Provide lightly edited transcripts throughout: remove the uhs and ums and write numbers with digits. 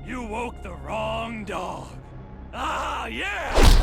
You woke the wrong dog. Ah, yeah!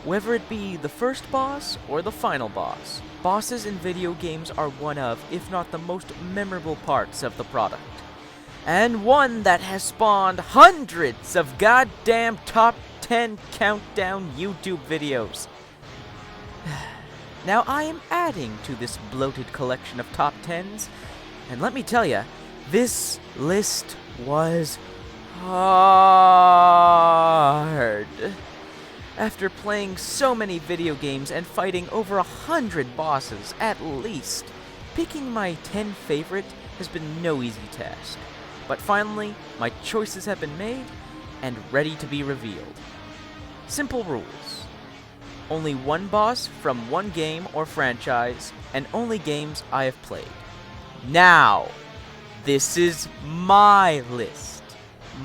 Whether it be the first boss or the final boss, bosses in video games are one of, if not the most memorable parts of the product. And one that has spawned hundreds of goddamn top 10 countdown YouTube videos. Now I am adding to this bloated collection of top 10s, and let me tell ya, this list was hard. After playing so many video games and fighting over 100 bosses at least, picking my 10 favorite has been no easy task. But finally, my choices have been made and ready to be revealed. Simple rules. Only one boss from one game or franchise, and only games I have played. Now, this is my list.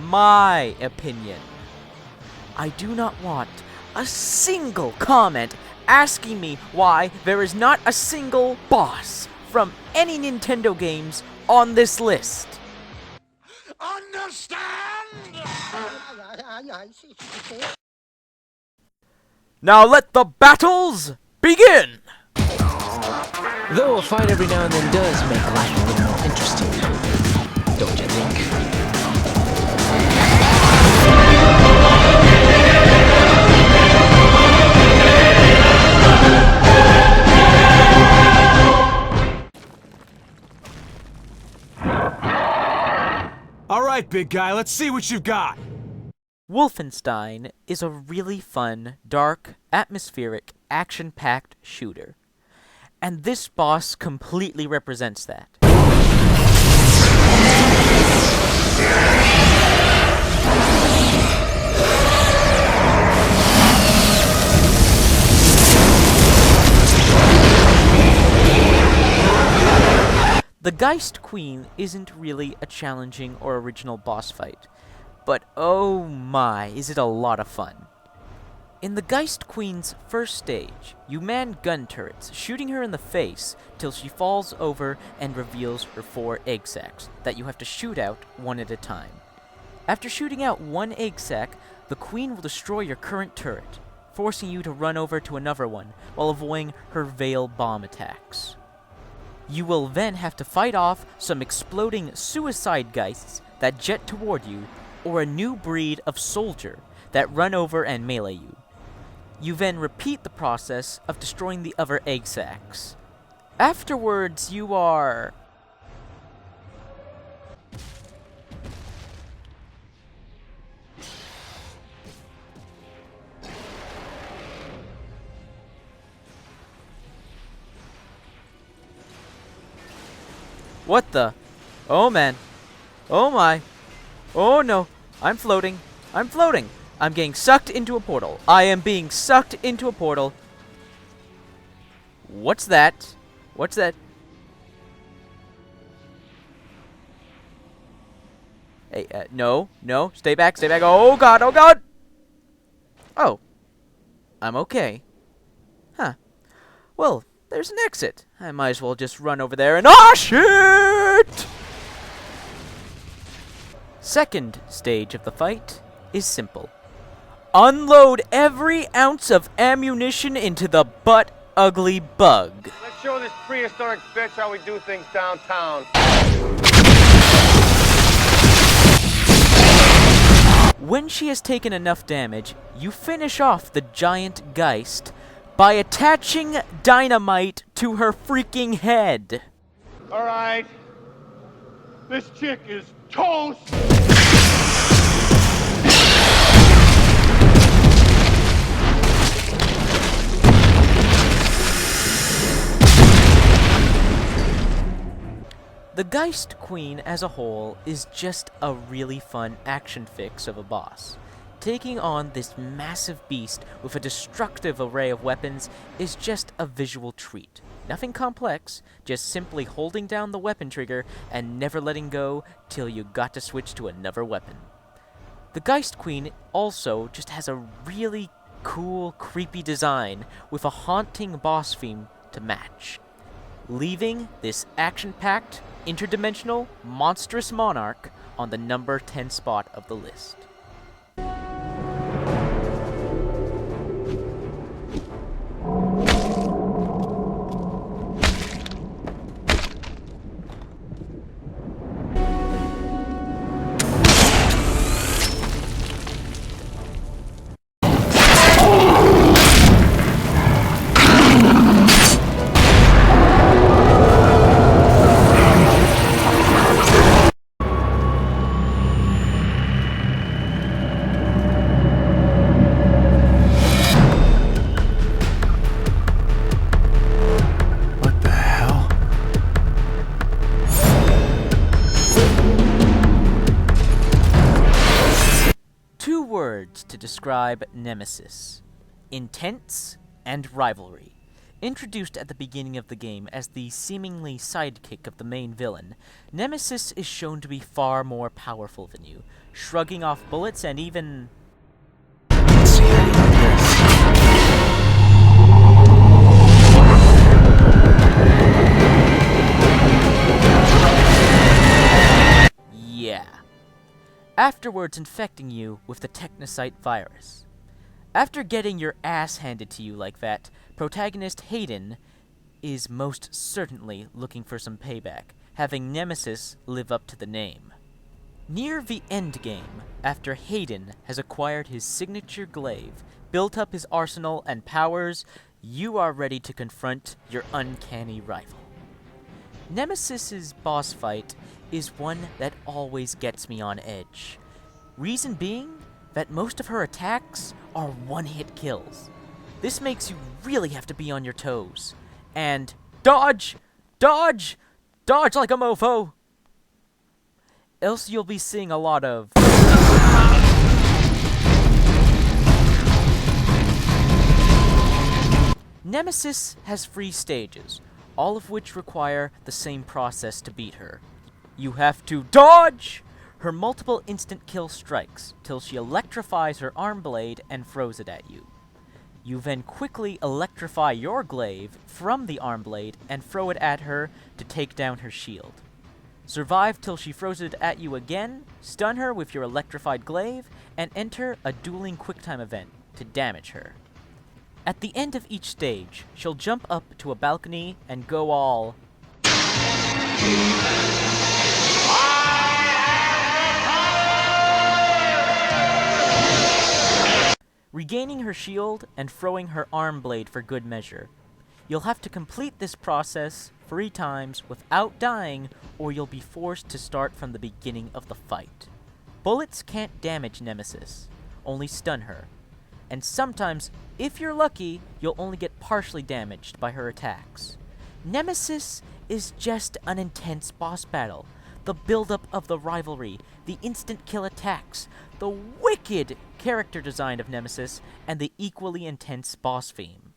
My opinion. I do not want a single comment asking me why there is not a single boss from any Nintendo games on this list. Understand? Now let the battles begin! Though a fight every now and then does make life a little more interesting, don't you think? Alright, big guy, let's see what you've got. Wolfenstein is a really fun, dark, atmospheric, action-packed shooter. And this boss completely represents that. The Geist Queen isn't really a challenging or original boss fight, but oh my, is it a lot of fun. In the Geist Queen's first stage, you man gun turrets, shooting her in the face till she falls over and reveals her 4 egg sacs that you have to shoot out one at a time. After shooting out one egg sac, the Queen will destroy your current turret, forcing you to run over to another one while avoiding her Veil bomb attacks. You will then have to fight off some exploding suicide geists that jet toward you, or a new breed of soldier that run over and melee you. You then repeat the process of destroying the other egg sacs. Afterwards, you are... What the? Oh man. Oh my. Oh no, I'm floating. I'm floating. I'm getting sucked into a portal. I am being sucked into a portal. What's that? What's that? Hey, no, no, stay back, stay back. Oh god, oh god! Oh, I'm okay. Huh. Well, there's an exit. I might as well just run over there and— oh shit! Second stage of the fight is simple. Unload every ounce of ammunition into the butt-ugly bug. Let's show this prehistoric bitch how we do things downtown. When she has taken enough damage, you finish off the giant Geist by attaching dynamite to her freaking head. All right. This chick is toast. The Geist Queen as a whole is just a really fun action fix of a boss. Taking on this massive beast with a destructive array of weapons is just a visual treat. Nothing complex, just simply holding down the weapon trigger and never letting go till you got to switch to another weapon. The Geist Queen also just has a really cool, creepy design with a haunting boss theme to match, leaving this action-packed, interdimensional, monstrous monarch on the number 10 spot of the list. To describe Nemesis: intense and rivalry. Introduced at the beginning of the game as the seemingly sidekick of the main villain, Nemesis is shown to be far more powerful than you, shrugging off bullets and even— yeah. Afterwards infecting you with the Technocyte virus. After getting your ass handed to you like that, protagonist Hayden is most certainly looking for some payback, having Nemesis live up to the name. Near the end game, after Hayden has acquired his signature glaive, built up his arsenal and powers, you are ready to confront your uncanny rival. Nemesis's boss fight is one that always gets me on edge. Reason being that most of her attacks are one-hit kills. This makes you really have to be on your toes. And dodge! Dodge! Dodge like a mofo! Else you'll be seeing a lot of— Nemesis has 3 stages, all of which require the same process to beat her. You have to dodge her multiple instant kill strikes till she electrifies her arm blade and throws it at you. You then quickly electrify your glaive from the arm blade and throw it at her to take down her shield. Survive till she throws it at you again, stun her with your electrified glaive, and enter a dueling quicktime event to damage her. At the end of each stage, she'll jump up to a balcony and go all— regaining her shield and throwing her arm blade for good measure. You'll have to complete this process 3 times without dying, or you'll be forced to start from the beginning of the fight. Bullets can't damage Nemesis, only stun her. And sometimes, if you're lucky, you'll only get partially damaged by her attacks. Nemesis is just an intense boss battle. the buildup of the rivalry, the instant kill attacks, the wicked character design of Nemesis, and the equally intense boss theme.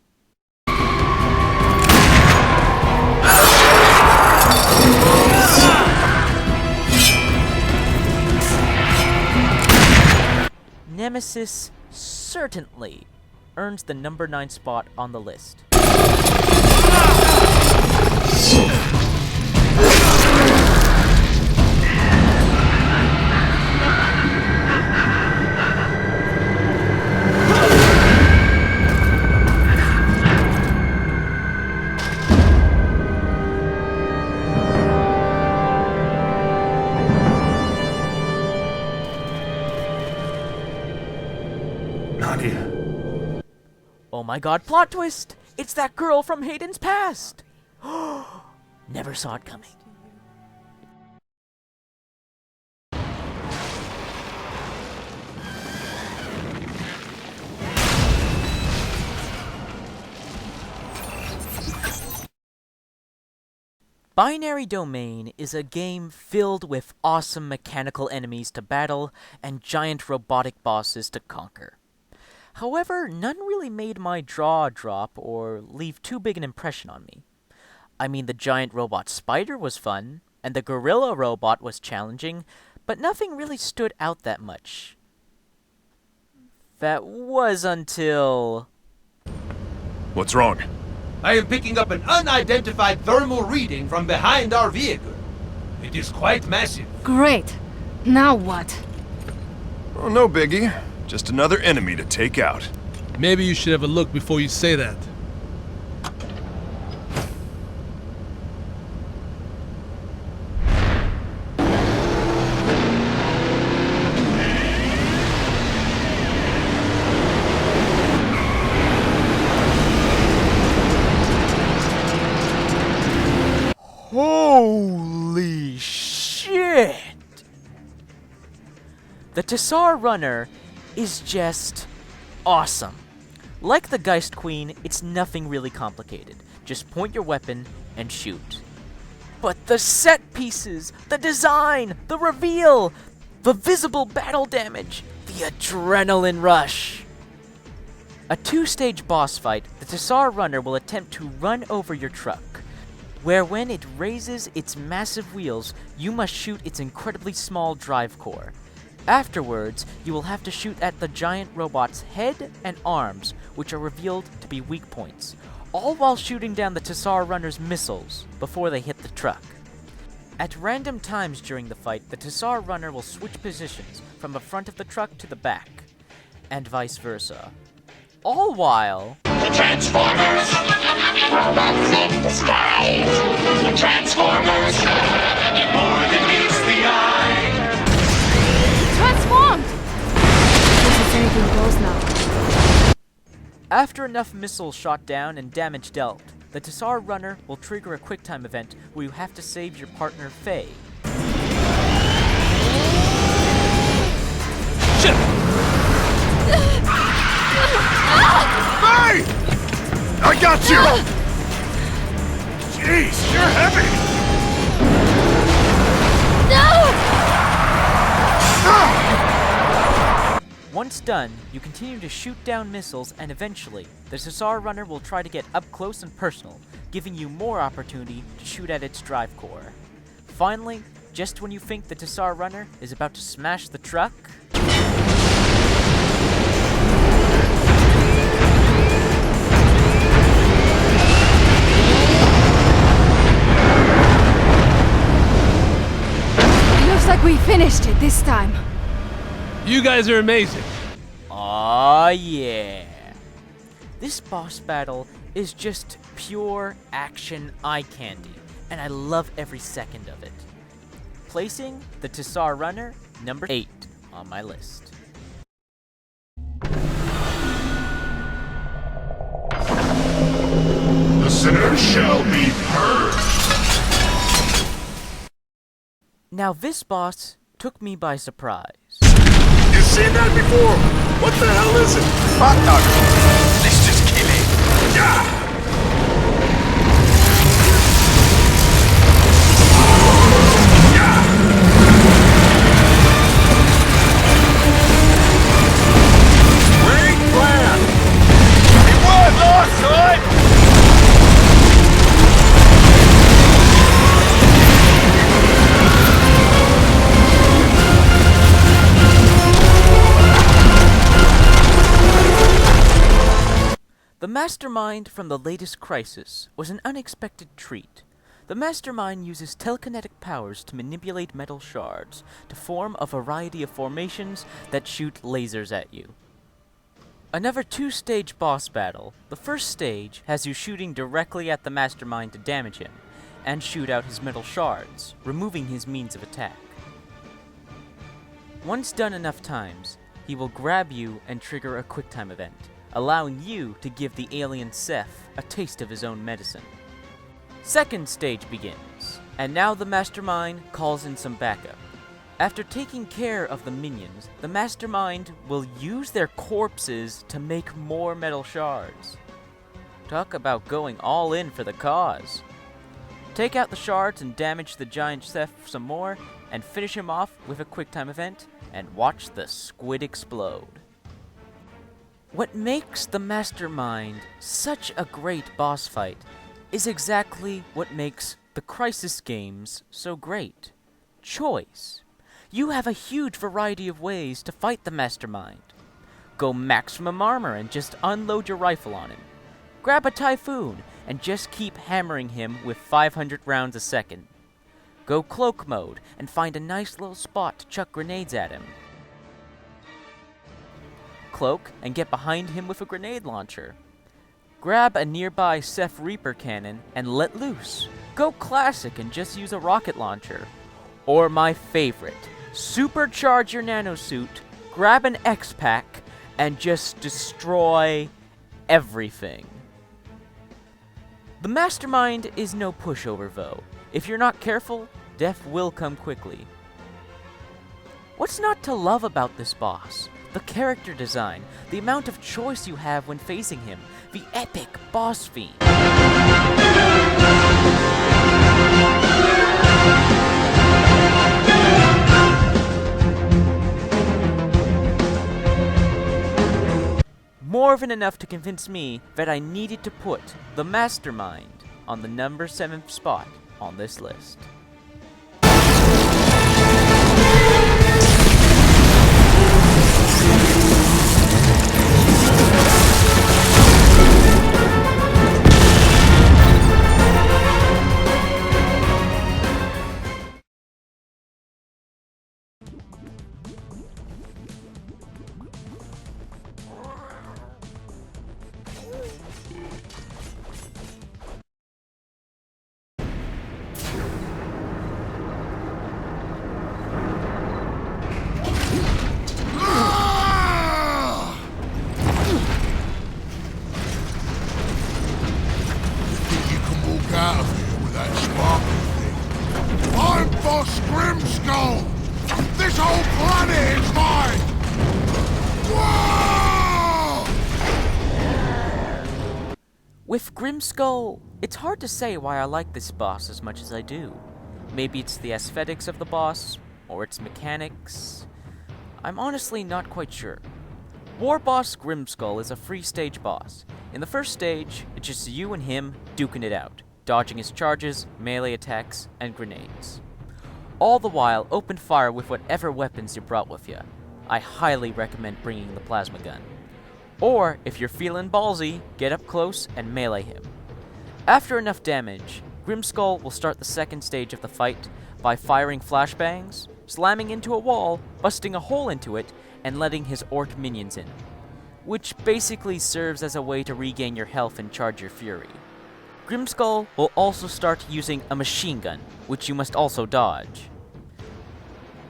Nemesis certainly earns the number 9 spot on the list. Oh my god, plot twist! It's that girl from Hayden's past! Never saw it coming. Binary Domain is a game filled with awesome mechanical enemies to battle and giant robotic bosses to conquer. However, none really made my jaw drop or leave too big an impression on me. I mean, the giant robot spider was fun, and the gorilla robot was challenging, but nothing really stood out that much. That was until... What's wrong? I am picking up an unidentified thermal reading from behind our vehicle. It is quite massive. Great. Now what? Oh, no biggie. Just another enemy to take out. Maybe you should have a look before you say that. Holy shit! The Tsarunner is just awesome. Like the Geist Queen, it's nothing really complicated. Just point your weapon and shoot. But the set pieces, the design, the reveal, the visible battle damage, the adrenaline rush. A 2-stage boss fight, the Tsarunner will attempt to run over your truck, where when it raises its massive wheels, you must shoot its incredibly small drive core. Afterwards, you will have to shoot at the giant robot's head and arms, which are revealed to be weak points, all while shooting down the Tsarunner's missiles before they hit the truck. At random times during the fight, the Tsarunner will switch positions from the front of the truck to the back, and vice versa. All while... The Transformers! Robots in disguise! The Transformers! More than meets the eye! Transformed! Guess it's anything goes now. After enough missiles shot down and damage dealt, the Tsarunner will trigger a QuickTime event where you have to save your partner Faye. Shit! Hey! I got you! Jeez, you're heavy! No! Once done, you continue to shoot down missiles, and eventually, the Tsarunner will try to get up close and personal, giving you more opportunity to shoot at its drive core. Finally, just when you think the Tsarunner is about to smash the truck... Looks like we finished it this time. You guys are amazing. Aw, yeah. This boss battle is just pure action eye candy, and I love every second of it. Placing the Tsarunner number 8 on my list. The sinner shall be purged! Now this boss took me by surprise. You seen that before? What the hell is it? Hot dog. Let's just kill it. Yeah! Yeah! The MasterMind from the latest Crysis was an unexpected treat. The MasterMind uses telekinetic powers to manipulate metal shards to form a variety of formations that shoot lasers at you. Another two-stage boss battle. The first stage has you shooting directly at the MasterMind to damage him, and shoot out his metal shards, removing his means of attack. Once done enough times, he will grab you and trigger a QuickTime event, allowing you to give the alien Seth a taste of his own medicine. Second stage begins, and now the MasterMind calls in some backup. After taking care of the minions, the MasterMind will use their corpses to make more metal shards. Talk about going all in for the cause. Take out the shards and damage the giant Seth some more, and finish him off with a QuickTime event, and watch the squid explode. What makes the MasterMind such a great boss fight is exactly what makes the Crysis games so great. Choice. You have a huge variety of ways to fight the MasterMind. Go maximum armor and just unload your rifle on him. Grab a Typhoon and just keep hammering him with 500 rounds a second. Go cloak mode and find a nice little spot to chuck grenades at him. Cloak and get behind him with a grenade launcher. Grab a nearby Seth Reaper cannon and let loose. Go classic and just use a rocket launcher. Or my favorite, supercharge your nanosuit, grab an X-Pack, and just destroy everything. The MasterMind is no pushover though. If you're not careful, death will come quickly. What's not to love about this boss? The character design, the amount of choice you have when facing him, the epic boss fiend. More than enough to convince me that I needed to put the MasterMind on the number 7th spot on this list. Out of here with that sparkly thing. I'm Boss Grimskull! This whole planet is mine! Whoa! With Grimskull, it's hard to say why I like this boss as much as I do. Maybe it's the aesthetics of the boss, or its mechanics. I'm honestly not quite sure. Warboss Grimskull is a free stage boss. In the first stage, it's just you and him duking it out, dodging his charges, melee attacks, and grenades. All the while, open fire with whatever weapons you brought with you. I highly recommend bringing the plasma gun. Or, if you're feeling ballsy, get up close and melee him. After enough damage, Grimskull will start the second stage of the fight by firing flashbangs, slamming into a wall, busting a hole into it, and letting his orc minions in, which basically serves as a way to regain your health and charge your fury. Grimskull will also start using a machine gun, which you must also dodge.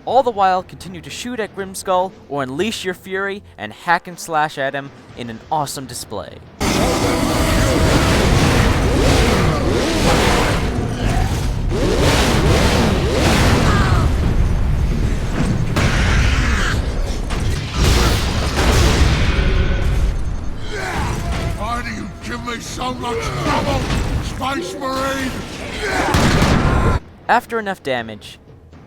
All the while, continue to shoot at Grimskull or unleash your fury and hack and slash at him in an awesome display. Why do you give me so much trouble, Space Marine? After enough damage,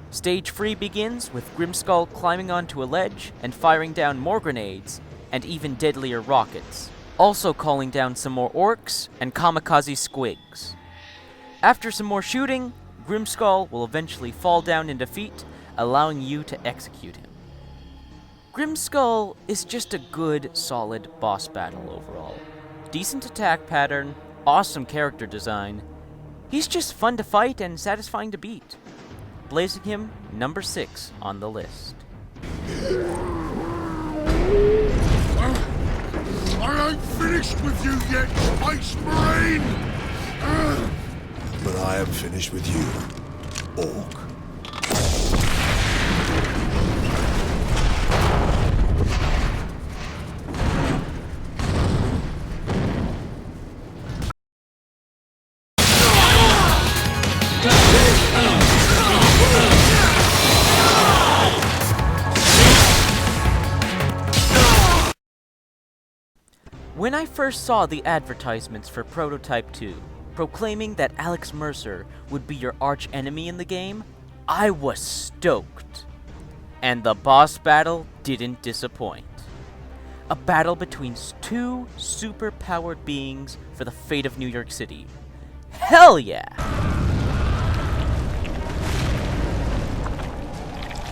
Stage 3 begins with Grimskull climbing onto a ledge and firing down more grenades, and even deadlier rockets, also calling down some more orcs and kamikaze squigs. After some more shooting, Grimskull will eventually fall down in defeat, allowing you to execute him. Grimskull is just a good, solid boss battle overall. Decent attack pattern, awesome character design. He's just fun to fight and satisfying to beat. Placing him number 6 on the list. I ain't finished with you yet, Space Marine! But I am finished with you, Orc. When I first saw the advertisements for Prototype 2, proclaiming that Alex Mercer would be your arch enemy in the game, I was stoked. And the boss battle didn't disappoint. A battle between two super-powered beings for the fate of New York City. Hell yeah!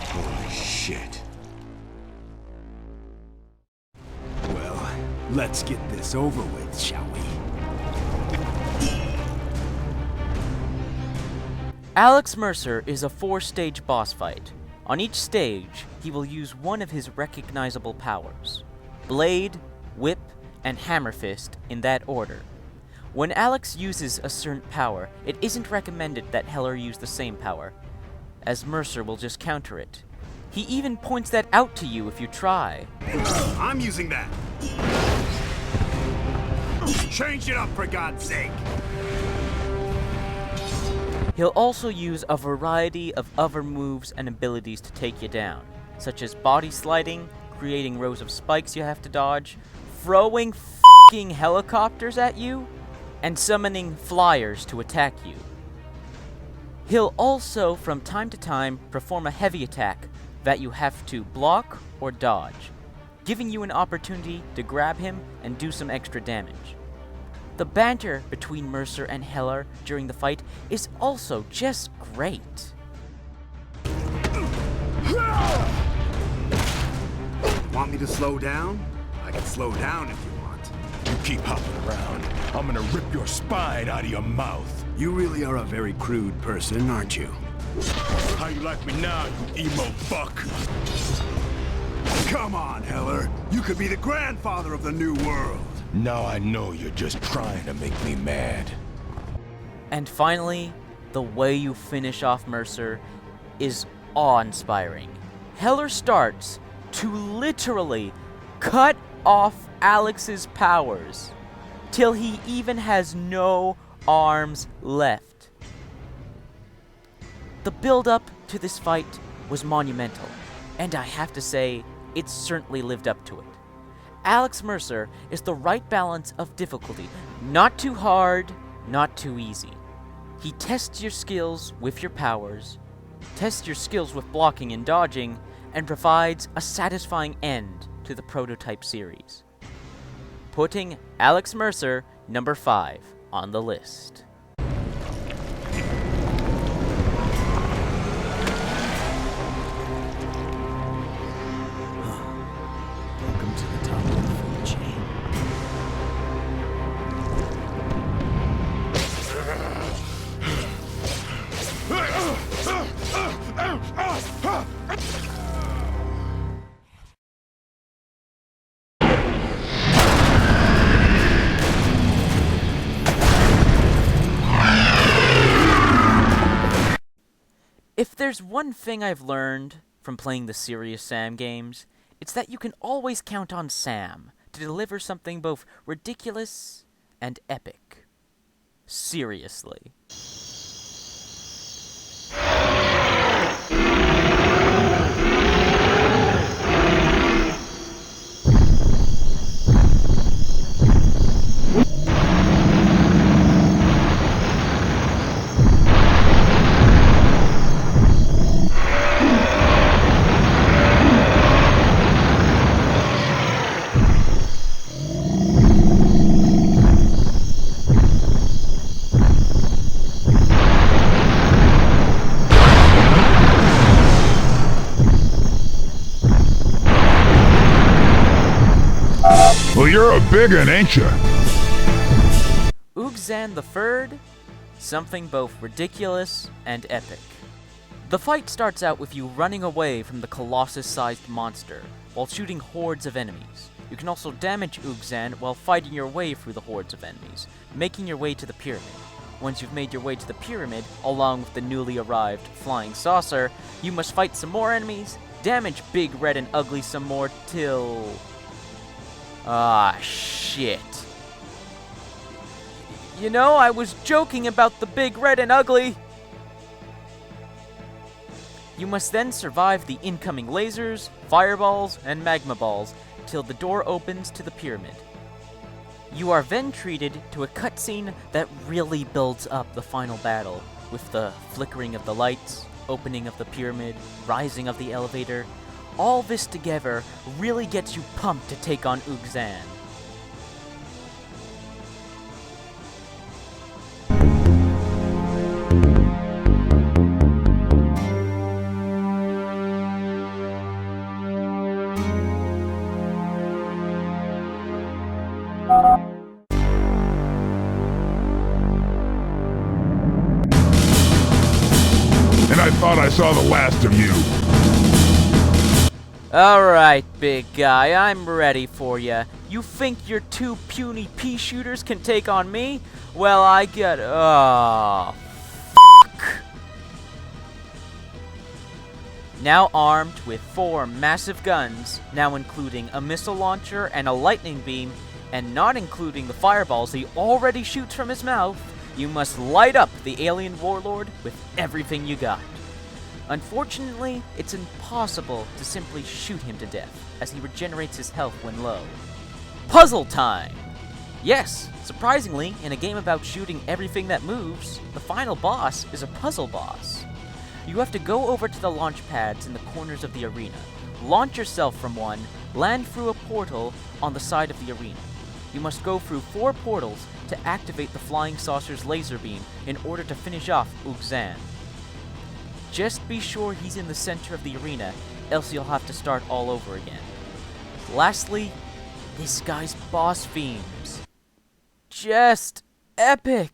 Holy shit. Well, let's get this over with, shall we? Alex Mercer is a 4-stage boss fight. On each stage, he will use one of his recognizable powers. Blade, Whip, and Hammer Fist in that order. When Alex uses a certain power, it isn't recommended that Heller use the same power, as Mercer will just counter it. He even points that out to you if you try. I'm using that. Change it up, for God's sake. He'll also use a variety of other moves and abilities to take you down, such as body sliding, creating rows of spikes you have to dodge, throwing f***ing helicopters at you, and summoning flyers to attack you. He'll also, from time to time, perform a heavy attack that you have to block or dodge, giving you an opportunity to grab him and do some extra damage. The banter between Mercer and Heller during the fight is also just great. Want me to slow down? I can slow down if you want. You keep hopping around, I'm gonna rip your spine out of your mouth. You really are a very crude person, aren't you? How you like me now, you emo fuck? Come on, Heller. You could be the grandfather of the new world. Now I know you're just trying to make me mad. And finally, the way you finish off Mercer is awe-inspiring. Heller starts to literally cut off Alex's powers till he even has no arms left. The build-up to this fight was monumental, and I have to say, it certainly lived up to it. Alex Mercer is the right balance of difficulty. Not too hard, not too easy. He tests your skills with your powers, tests your skills with blocking and dodging, and provides a satisfying end to the Prototype series. Putting Alex Mercer number 5 on the list. Welcome to the top of the food chain. If there's one thing I've learned from playing the Serious Sam games, it's that you can always count on Sam to deliver something both ridiculous and epic. Seriously. Well, you're a big un, ain't you? Ugzan III, something both ridiculous and epic. The fight starts out with you running away from the Colossus-sized monster, while shooting hordes of enemies. You can also damage Ugzan while fighting your way through the hordes of enemies, making your way to the pyramid. Once you've made your way to the pyramid, along with the newly arrived flying saucer, you must fight some more enemies, damage Big Red and Ugly some more till... Ah, shit. You know, I was joking about the Big Red and Ugly! You must then survive the incoming lasers, fireballs, and magma balls till the door opens to the pyramid. You are then treated to a cutscene that really builds up the final battle, with the flickering of the lights, opening of the pyramid, rising of the elevator. All this together really gets you pumped to take on Ugzan. I thought I saw the last of you. Alright, big guy, I'm ready for ya. You think your two puny pea shooters can take on me? Well, I got... Oh, fuck. Now armed with 4 massive guns, now including a missile launcher and a lightning beam, and not including the fireballs he already shoots from his mouth, you must light up the alien warlord with everything you got. Unfortunately, it's impossible to simply shoot him to death, as he regenerates his health when low. Puzzle time! Yes, surprisingly, in a game about shooting everything that moves, the final boss is a puzzle boss. You have to go over to the launch pads in the corners of the arena, launch yourself from one, land through a portal on the side of the arena. You must go through 4 portals to activate the flying saucer's laser beam in order to finish off Ugzan. Just be sure he's in the center of the arena, else you'll have to start all over again. Lastly, this guy's boss themes. Just epic!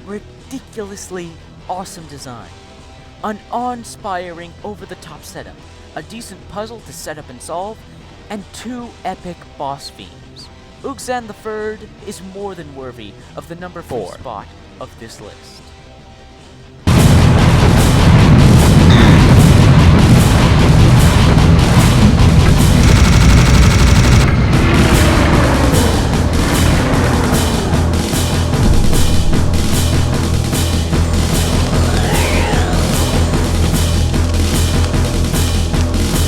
Ridiculously awesome design, an awe-inspiring over-the-top setup, a decent puzzle to set up and solve, and 2 epic boss themes. Ugzan III is more than worthy of the number 4 spot of this list.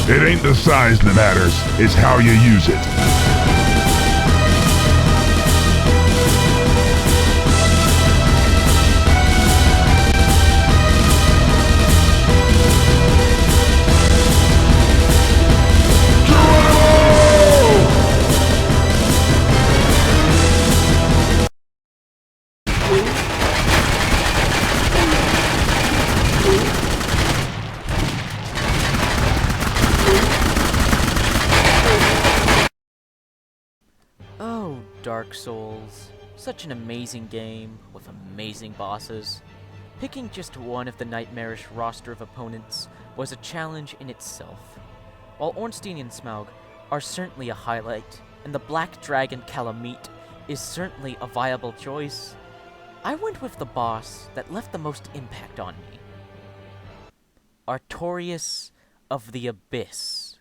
It ain't the size that matters, it's how you use it. Dark Souls. Such an amazing game, with amazing bosses. Picking just one of the nightmarish roster of opponents was a challenge in itself. While Ornstein and Smaug are certainly a highlight, and the Black Dragon Calamite is certainly a viable choice, I went with the boss that left the most impact on me. Artorias of the Abyss.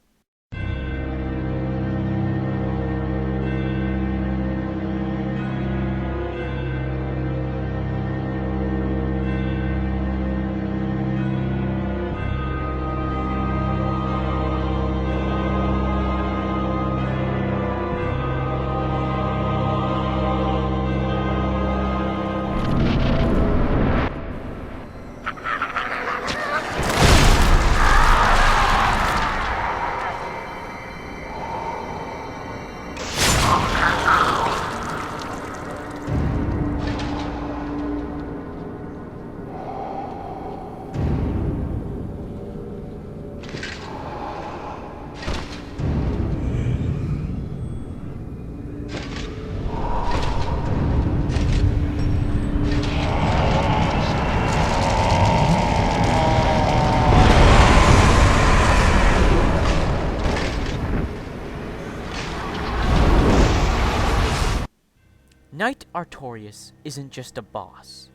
Knight Artorias isn't just a boss.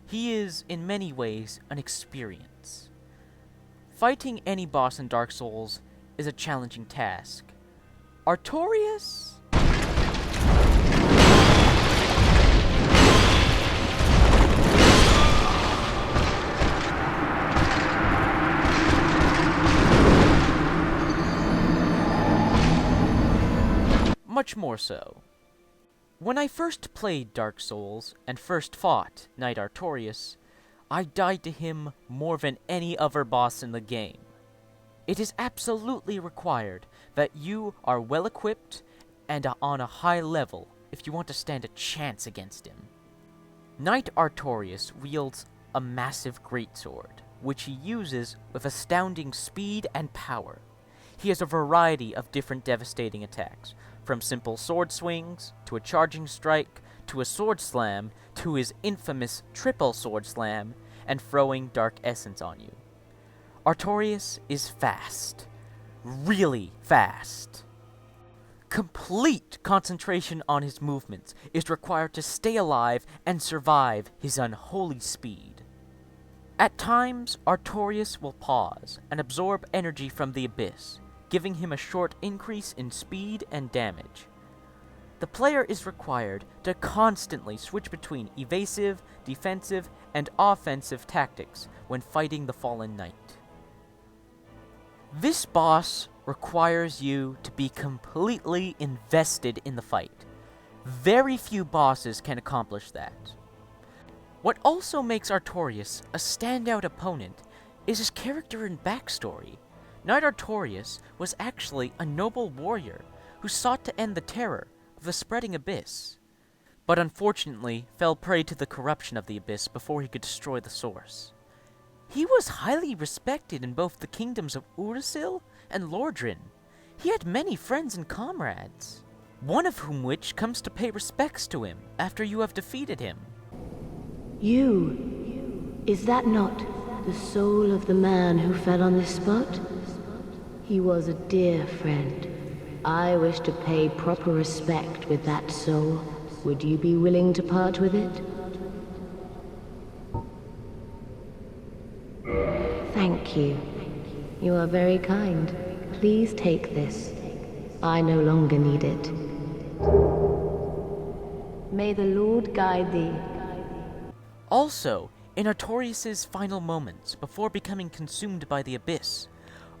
He is, in many ways, an experience. Fighting any boss in Dark Souls is a challenging task. Artorias? Much more so. When I first played Dark Souls and first fought Knight Artorias, I died to him more than any other boss in the game. It is absolutely required that you are well equipped and on a high level if you want to stand a chance against him. Knight Artorias wields a massive greatsword, which he uses with astounding speed and power. He has a variety of different devastating attacks, from simple sword swings, to a charging strike, to a sword slam, to his infamous triple sword slam, and throwing dark essence on you. Artorias is fast. Really fast. Complete concentration on his movements is required to stay alive and survive his unholy speed. At times, Artorias will pause and absorb energy from the abyss, giving him a short increase in speed and damage. The player is required to constantly switch between evasive, defensive, and offensive tactics when fighting the Fallen Knight. This boss requires you to be completely invested in the fight. Very few bosses can accomplish that. What also makes Artorias a standout opponent is his character and backstory. Knight Artorias was actually a noble warrior who sought to end the terror of the spreading abyss, but unfortunately fell prey to the corruption of the abyss before he could destroy the source. He was highly respected in both the kingdoms of Urussil and Lordran. He had many friends and comrades, one of whom which comes to pay respects to him after you have defeated him. You, is that not the soul of the man who fell on this spot? He was a dear friend. I wish to pay proper respect with that soul. Would you be willing to part with it? Thank you. You are very kind. Please take this. I no longer need it. May the Lord guide thee. Also, in Artorias' final moments before becoming consumed by the abyss,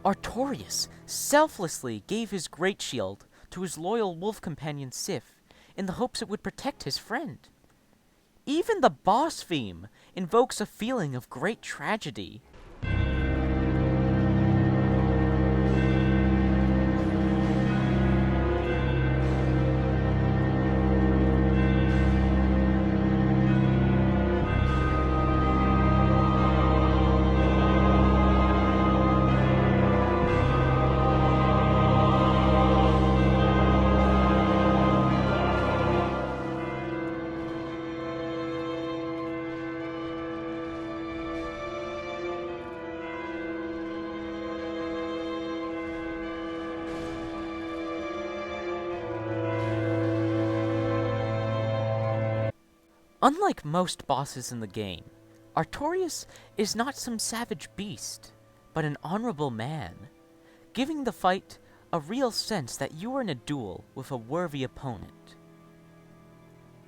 Artorias selflessly gave his great shield to his loyal wolf companion Sif in the hopes it would protect his friend. Even the boss theme invokes a feeling of great tragedy. Unlike most bosses in the game, Artorias is not some savage beast, but an honorable man, giving the fight a real sense that you are in a duel with a worthy opponent.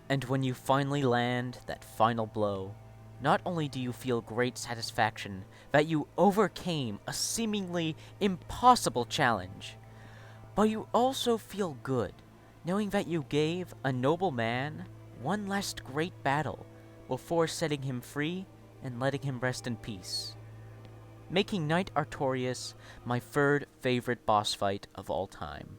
And when you finally land that final blow, not only do you feel great satisfaction that you overcame a seemingly impossible challenge, but you also feel good knowing that you gave a noble man one last great battle before setting him free and letting him rest in peace, making Knight Artorias my third favorite boss fight of all time.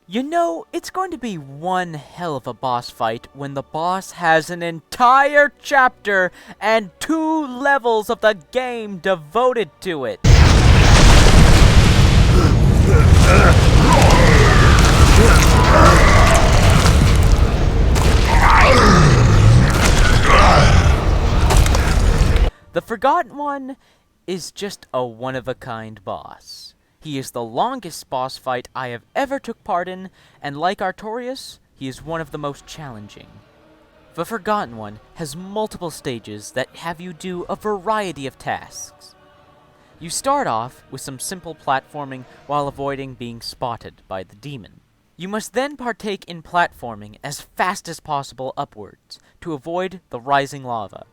You know, it's going to be one hell of a boss fight when the boss has an entire chapter and 2 levels of the game devoted to it. The Forgotten One is just a one-of-a-kind boss. He is the longest boss fight I have ever took part in, and like Artorias, he is one of the most challenging. The Forgotten One has multiple stages that have you do a variety of tasks. You start off with some simple platforming while avoiding being spotted by the demon. You must then partake in platforming as fast as possible upwards to avoid the rising lava.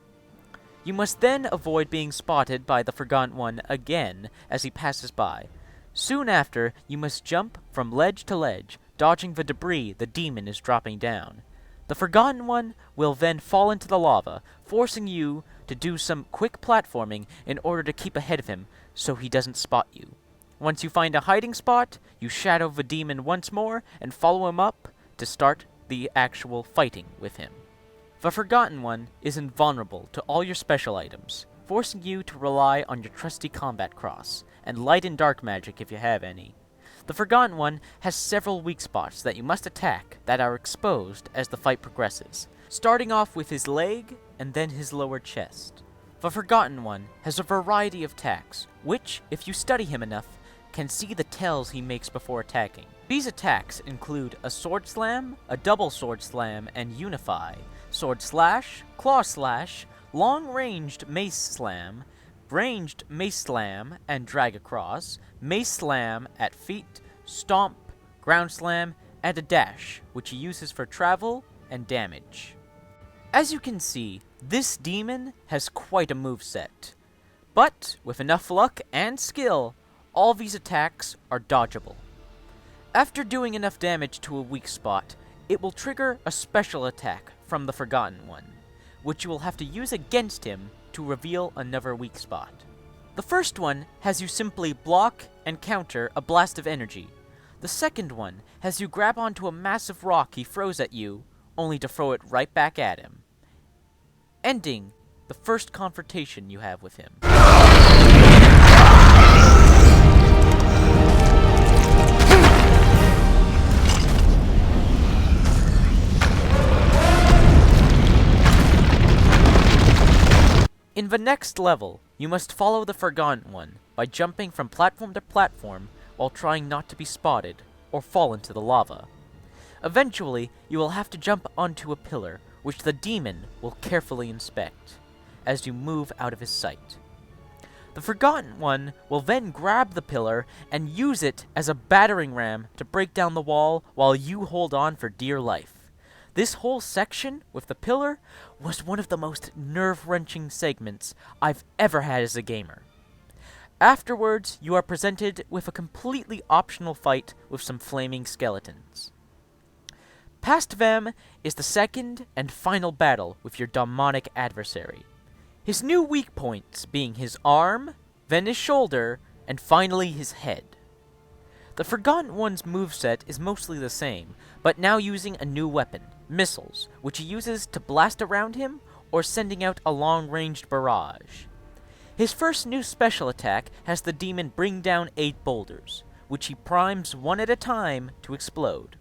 You must then avoid being spotted by the Forgotten One again as he passes by. Soon after, you must jump from ledge to ledge, dodging the debris the demon is dropping down. The Forgotten One will then fall into the lava, forcing you to do some quick platforming in order to keep ahead of him so he doesn't spot you. Once you find a hiding spot, you shadow the demon once more and follow him up to start the actual fighting with him. The Forgotten One is invulnerable to all your special items, forcing you to rely on your trusty combat cross, and light and dark magic if you have any. The Forgotten One has several weak spots that you must attack that are exposed as the fight progresses, starting off with his leg and then his lower chest. The Forgotten One has a variety of attacks, which, if you study him enough, can see the tells he makes before attacking. These attacks include a sword slam, a double sword slam, and unify, sword slash, claw slash, long-ranged mace slam, ranged mace slam and drag across, mace slam at feet, stomp, ground slam, and a dash, which he uses for travel and damage. As you can see, this demon has quite a moveset, but with enough luck and skill, all these attacks are dodgeable. After doing enough damage to a weak spot, it will trigger a special attack from the Forgotten One, which you will have to use against him to reveal another weak spot. The first one has you simply block and counter a blast of energy. The second one has you grab onto a massive rock he throws at you, only to throw it right back at him, ending the first confrontation you have with him. In the next level, you must follow the Forgotten One by jumping from platform to platform while trying not to be spotted or fall into the lava. Eventually, you will have to jump onto a pillar, which the demon will carefully inspect as you move out of his sight. The Forgotten One will then grab the pillar and use it as a battering ram to break down the wall while you hold on for dear life. This whole section with the pillar was one of the most nerve-wrenching segments I've ever had as a gamer. Afterwards, you are presented with a completely optional fight with some flaming skeletons. Past them is the second and final battle with your demonic adversary. His new weak points being his arm, then his shoulder, and finally his head. The Forgotten One's moveset is mostly the same, but now using a new weapon, missiles, which he uses to blast around him or sending out a long-ranged barrage. His first new special attack has the demon bring down 8 boulders, which he primes one at a time to explode.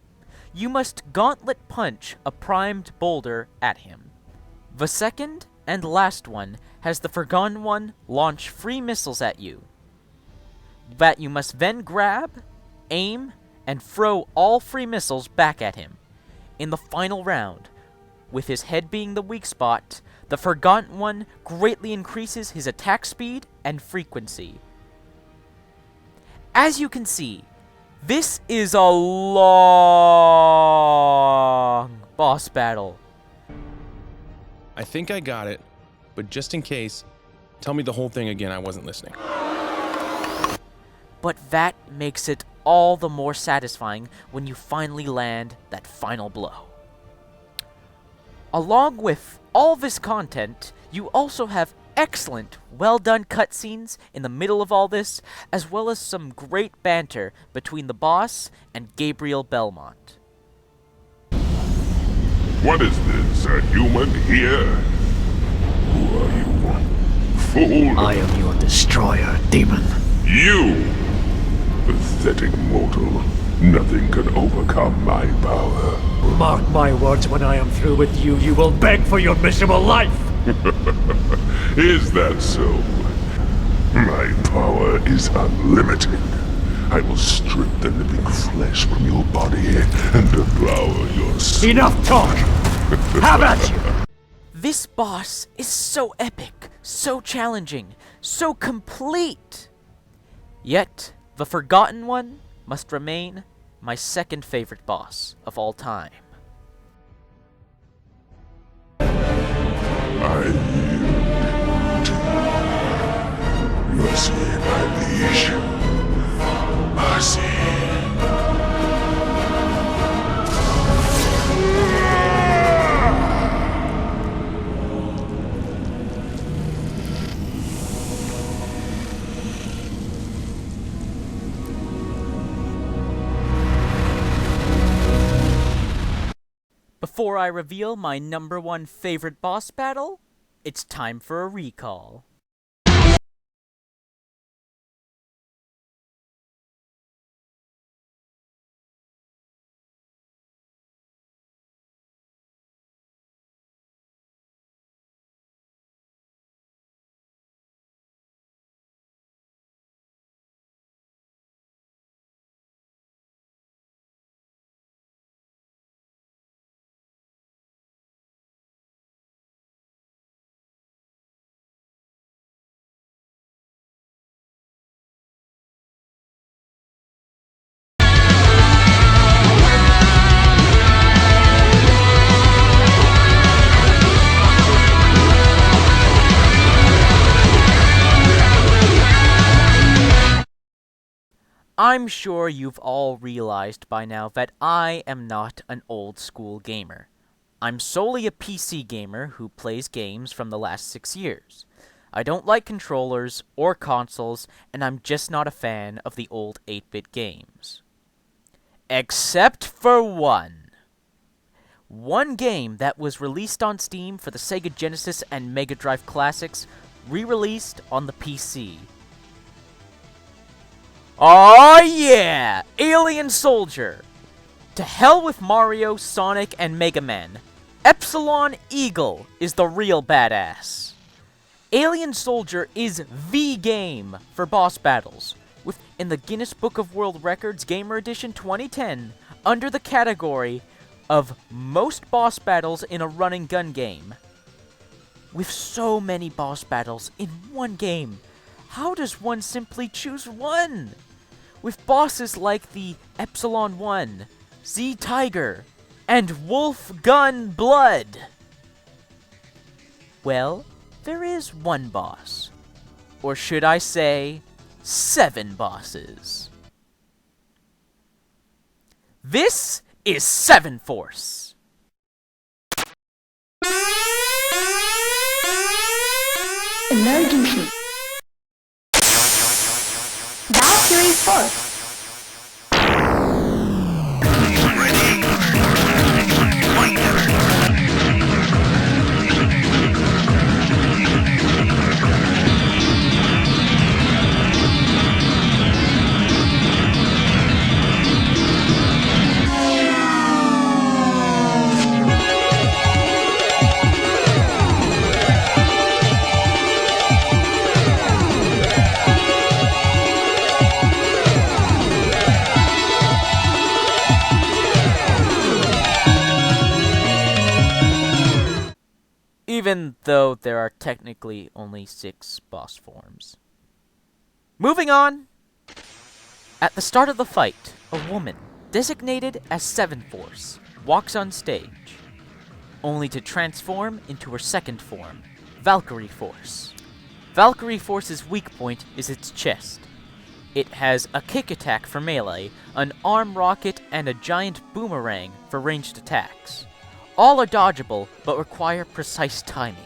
You must gauntlet punch a primed boulder at him. The second and last one has the Forgotten One launch 3 missiles at you, that you must then grab, aim, and throw all 3 missiles back at him. In the final round, with his head being the weak spot, the Forgotten One greatly increases his attack speed and frequency. As you can see, this is a long boss battle. I think I got it, but just in case, tell me the whole thing again, I wasn't listening. But that makes it all the more satisfying when you finally land that final blow. Along with all this content, you also have excellent, well-done cutscenes in the middle of all this, as well as some great banter between the boss and Gabriel Belmont. What is this? A human here? Who are you? Fool! I am your destroyer, demon. You! Pathetic mortal. Nothing can overcome my power. Mark my words, when I am through with you, you will beg for your miserable life! Is that so? My power is unlimited. I will strip the living flesh from your body and devour your soul. Enough talk! How about you? This boss is so epic, so challenging, so complete! Yet, the Forgotten One must remain my second favorite boss of all time. I yield to you. Mercy, my liege. Mercy. Before I reveal my number one favorite boss battle, it's time for a recall. I'm sure you've all realized by now that I am not an old-school gamer. I'm solely a PC gamer who plays games from the last 6 years. I don't like controllers or consoles, and I'm just not a fan of the old 8-bit games. Except for one. One game that was released on Steam for the Sega Genesis and Mega Drive Classics, re-released on the PC. Aw yeah! Alien Soldier! To hell with Mario, Sonic, and Mega Man. Epsilon Eagle is the real badass. Alien Soldier is the game for boss battles, within the Guinness Book of World Records Gamer Edition 2010 under the category of most boss battles in a run and gun game. With so many boss battles in one game, how does one simply choose one? With bosses like the Epsilon 1, Z-Tiger, and Wolf Gun Blood. Well, there is one boss. Or should I say, 7 bosses. This is 7 Force. Emergency. Valkyrie Force. Even though there are technically only 6 boss forms. Moving on! At the start of the fight, a woman, designated as 7 Force, walks on stage, only to transform into her second form, Valkyrie Force. Valkyrie Force's weak point is its chest. It has a kick attack for melee, an arm rocket, and a giant boomerang for ranged attacks. All are dodgeable, but require precise timing.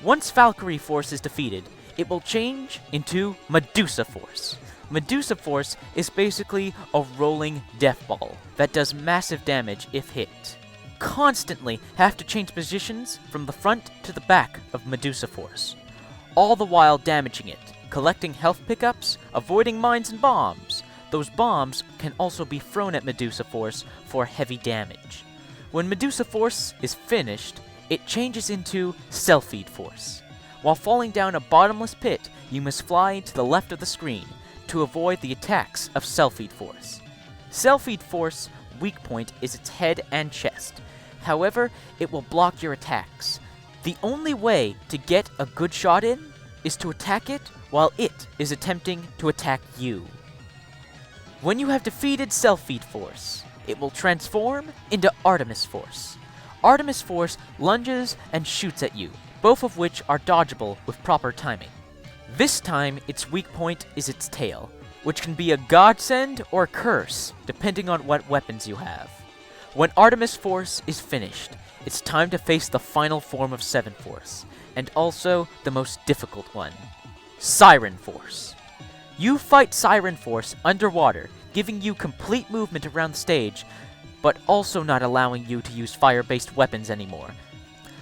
Once Valkyrie Force is defeated, it will change into Medusa Force. Medusa Force is basically a rolling death ball that does massive damage if hit. Constantly have to change positions from the front to the back of Medusa Force, all the while damaging it, collecting health pickups, avoiding mines and bombs. Those bombs can also be thrown at Medusa Force for heavy damage. When Medusa Force is finished, it changes into Self-Feed Force. While falling down a bottomless pit, you must fly to the left of the screen to avoid the attacks of Self-Feed Force. Self-Feed Force weak point is its head and chest. However, it will block your attacks. The only way to get a good shot in is to attack it while it is attempting to attack you. When you have defeated Self-Feed Force, it will transform into Artemis Force. Artemis Force lunges and shoots at you, both of which are dodgeable with proper timing. This time, its weak point is its tail, which can be a godsend or curse, depending on what weapons you have. When Artemis Force is finished, it's time to face the final form of Seven Force, and also the most difficult one, Siren Force. You fight Siren Force underwater, giving you complete movement around the stage, but also not allowing you to use fire-based weapons anymore.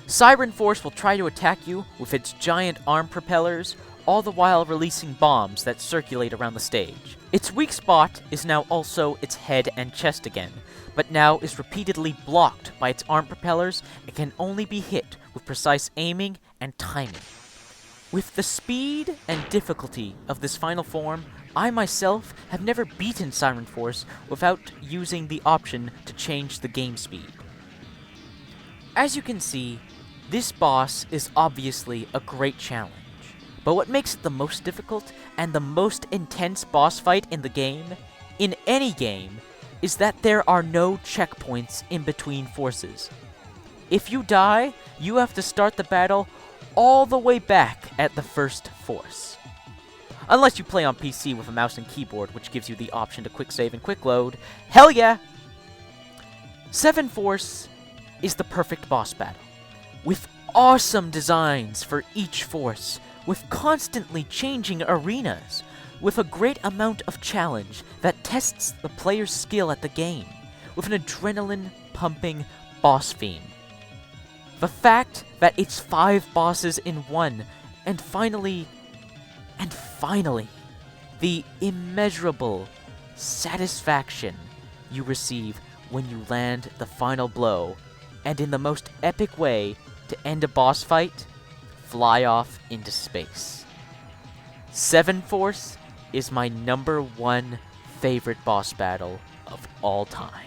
Siren Force will try to attack you with its giant arm propellers, all the while releasing bombs that circulate around the stage. Its weak spot is now also its head and chest again, but now is repeatedly blocked by its arm propellers and can only be hit with precise aiming and timing. With the speed and difficulty of this final form, I myself have never beaten Siren Force without using the option to change the game speed. As you can see, this boss is obviously a great challenge, but what makes it the most difficult and the most intense boss fight in the game, in any game, is that there are no checkpoints in between forces. If you die, you have to start the battle all the way back at the first force. Unless you play on PC with a mouse and keyboard, which gives you the option to quick save and quick load. Hell yeah! Seven Force is the perfect boss battle, with awesome designs for each force, with constantly changing arenas, with a great amount of challenge that tests the player's skill at the game, with an adrenaline-pumping boss theme. The fact that it's 5 bosses in one, and finally, the immeasurable satisfaction you receive when you land the final blow, and in the most epic way to end a boss fight, fly off into space. Seven Force is my #1 favorite boss battle of all time.